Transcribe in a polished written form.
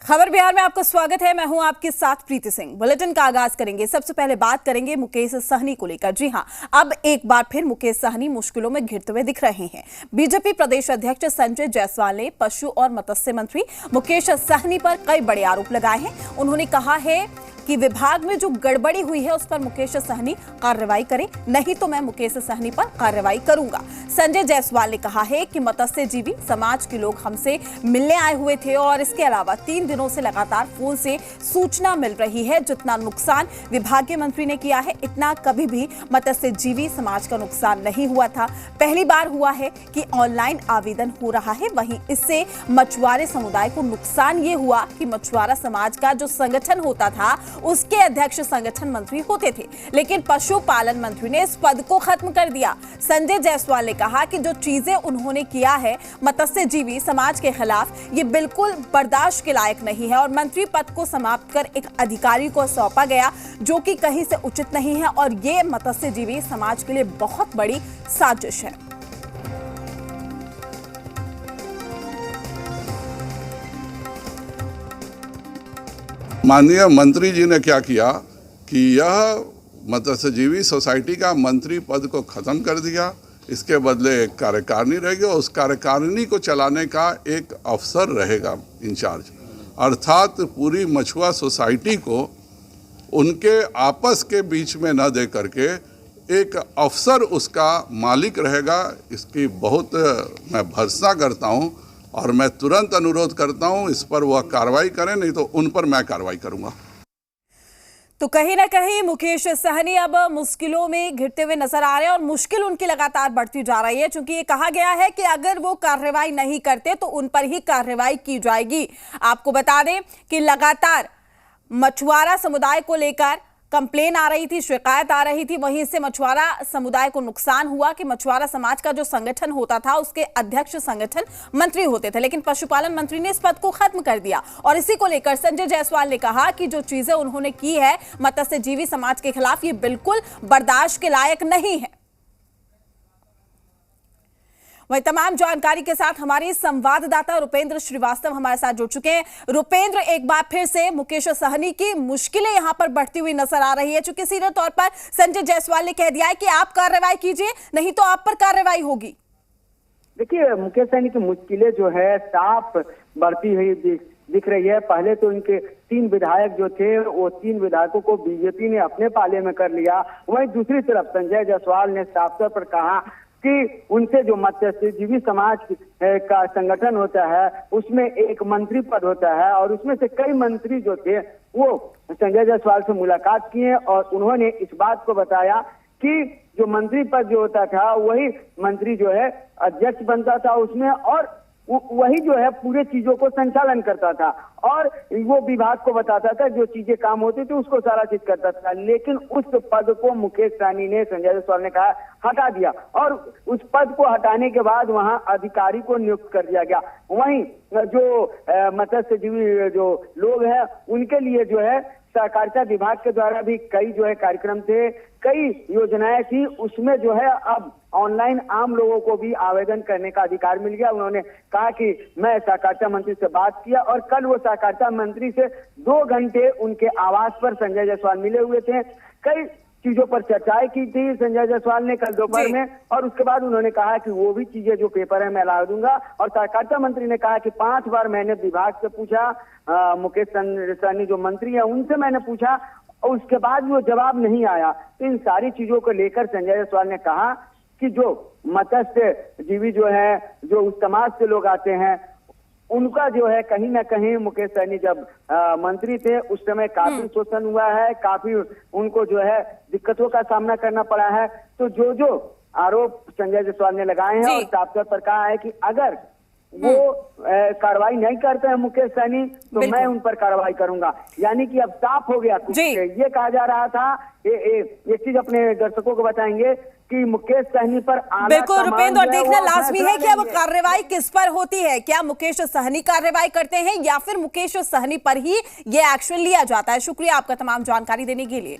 खबर बिहार में आपका स्वागत है। मैं हूं आपके साथ प्रीति सिंह। बुलेटिन का आगाज करेंगे। सबसे पहले बात करेंगे मुकेश सहनी को लेकर। जी हां, अब एक बार फिर मुकेश सहनी मुश्किलों में घिरते हुए दिख रहे हैं। बीजेपी प्रदेश अध्यक्ष संजय जायसवाल ने पशु और मत्स्य मंत्री मुकेश सहनी पर कई बड़े आरोप लगाए हैं। उन्होंने कहा है कि विभाग में जो गड़बड़ी हुई है उस पर मुकेश सहनी कार्रवाई करें, नहीं तो मैं मुकेश सहनी पर कार्रवाई करूंगा। संजय जायसवाल ने कहा है कि मत्स्यजीवी समाज के लोग हमसे मिलने आए हुए थे और इसके अलावा 3 दिनों से लगातार फोन से सूचना मिल रही है। जितना नुकसान विभागीय मंत्री ने किया है, इतना कभी भी मत्स्यजीवी समाज का नुकसान नहीं हुआ था। पहली बार हुआ है कि ऑनलाइन आवेदन हो रहा है। वहीं इससे मछुआरे समुदाय को नुकसान ये हुआ कि मछुआरा समाज का जो संगठन होता था उसके अध्यक्ष संगठन मंत्री होते थे, लेकिन पशुपालन मंत्री ने इस पद को खत्म कर दिया। संजय जायसवाल ने कहा कि जो चीजें उन्होंने किया है मत्स्यजीवी समाज के खिलाफ, ये बिल्कुल बर्दाश्त के लायक नहीं है और मंत्री पद को समाप्त कर एक अधिकारी को सौंपा गया, जो कि कहीं से उचित नहीं है और ये मत्स्यजीवी समाज के लिए बहुत बड़ी साजिश है। माननीय मंत्री जी ने क्या किया कि यह मत्स्यजीवी सोसाइटी का मंत्री पद को खत्म कर दिया। इसके बदले एक कार्यकारिणी रहेगी और उस कार्यकारिणी को चलाने का एक अफसर रहेगा इंचार्ज, अर्थात पूरी मछुआ सोसाइटी को उनके आपस के बीच में न दे करके एक अफसर उसका मालिक रहेगा। इसकी बहुत मैं भर्त्सना करता हूँ और मैं तुरंत अनुरोध करता हूं इस पर वह कार्रवाई करें, नहीं तो उन पर मैं कार्रवाई करूंगा। तो कहीं ना कहीं मुकेश सहनी अब मुश्किलों में घिरते हुए नजर आ रहे हैं और मुश्किल उनकी लगातार बढ़ती जा रही है, क्योंकि ये कहा गया है कि अगर वो कार्रवाई नहीं करते तो उन पर ही कार्रवाई की जाएगी। आपको बता दें कि लगातार मछुआरा समुदाय को लेकर कंप्लेन आ रही थी, शिकायत आ रही थी। वहीं से मछुआरा समुदाय को नुकसान हुआ कि मछुआरा समाज का जो संगठन होता था उसके अध्यक्ष संगठन मंत्री होते थे, लेकिन पशुपालन मंत्री ने इस पद को खत्म कर दिया। और इसी को लेकर संजय जायसवाल ने कहा कि जो चीजें उन्होंने की है मत्स्यजीवी समाज के खिलाफ, ये बिल्कुल बर्दाश्त के लायक नहीं है। वही तमाम जानकारी के साथ हमारे संवाददाता रुपेंद्र श्रीवास्तव हमारे साथ जुड़ चुके हैं। रुपेंद्र, एक बार फिर से मुकेश सहनी की मुश्किलें यहां पर बढ़ती हुई नजर आ रही है, चूंकि सीधे तौर पर संजय जायसवाल ने कह दिया है कि आप कार्रवाई कीजिए, नहीं तो आप पर कार्रवाई होगी। देखिए, मुकेश सहनी की मुश्किलें जो है साफ बढ़ती हुई दिख रही है। पहले तो इनके 3 विधायक जो थे वो 3 विधायकों को बीजेपी ने अपने पाले में कर लिया। वहीं दूसरी तरफ संजय जायसवाल ने साफ तौर पर कहा कि उनसे जो मत्स्यजीवी समाज का संगठन होता है उसमें एक मंत्री पद होता है और उसमें से कई मंत्री जो थे वो संजय जायसवाल से मुलाकात किए और उन्होंने इस बात को बताया कि जो मंत्री पद जो होता था वही मंत्री जो है अध्यक्ष बनता था उसमें, और वही जो है पूरे चीजों को संचालन करता था और वो विभाग को बताता था, जो चीजें काम होती थी उसको सारा चीज करता था। लेकिन उस पद को मुकेश सहनी ने, संजय जायसवाल ने कहा, हटा दिया और उस पद को हटाने के बाद वहां अधिकारी को नियुक्त कर दिया गया। वहीं जो मत्स्यजीवी जो लोग हैं उनके लिए जो है सहकारिता विभाग के द्वारा भी कई जो है कार्यक्रम थे, कई योजनाएं थी, उसमें जो है अब ऑनलाइन आम लोगों को भी आवेदन करने का अधिकार मिल गया। उन्होंने कहा कि मैं सहकारिता मंत्री से बात किया और कल वो सहकारिता मंत्री से 2 घंटे उनके आवास पर संजय जायसवाल मिले हुए थे। कई चीजों पर चर्चाएं की थी संजय जायसवाल ने कल दोपहर में, और उसके बाद उन्होंने कहा कि वो भी चीजें जो पेपर है मैं ला दूंगा। और सहकारिता मंत्री ने कहा कि 5 बार मैंने विभाग से पूछा, मुकेश सहनी जो मंत्री है उनसे मैंने पूछा और उसके बाद भी वो जवाब नहीं आया। तो इन सारी चीजों को लेकर संजय जायसवाल ने कहा कि जो मत्स्यजीवी जो है, जो उस समाज से लोग आते हैं, उनका जो है कहीं ना कहीं मुकेश सहनी जब मंत्री थे उस समय काफी शोषण हुआ है, काफी उनको जो है दिक्कतों का सामना करना पड़ा है। तो जो आरोप संजय जायसवाल ने लगाए हैं और साफ तौर पर कहा है कि अगर वो कार्रवाई नहीं करते हैं मुकेश सहनी तो मैं उन पर कार्रवाई करूंगा। यानी कि अब साफ हो गया। ये कहा जा रहा था, ये चीज अपने दर्शकों को बताएंगे कि मुकेश सहनी पर बिल्कुल रुपेंद्र, और देखना लाजमी है कि अब कार्रवाई किस पर होती है। क्या मुकेश सहनी कार्रवाई करते हैं या फिर मुकेश सहनी पर ही ये एक्शन लिया जाता है। शुक्रिया आपका तमाम जानकारी देने के लिए।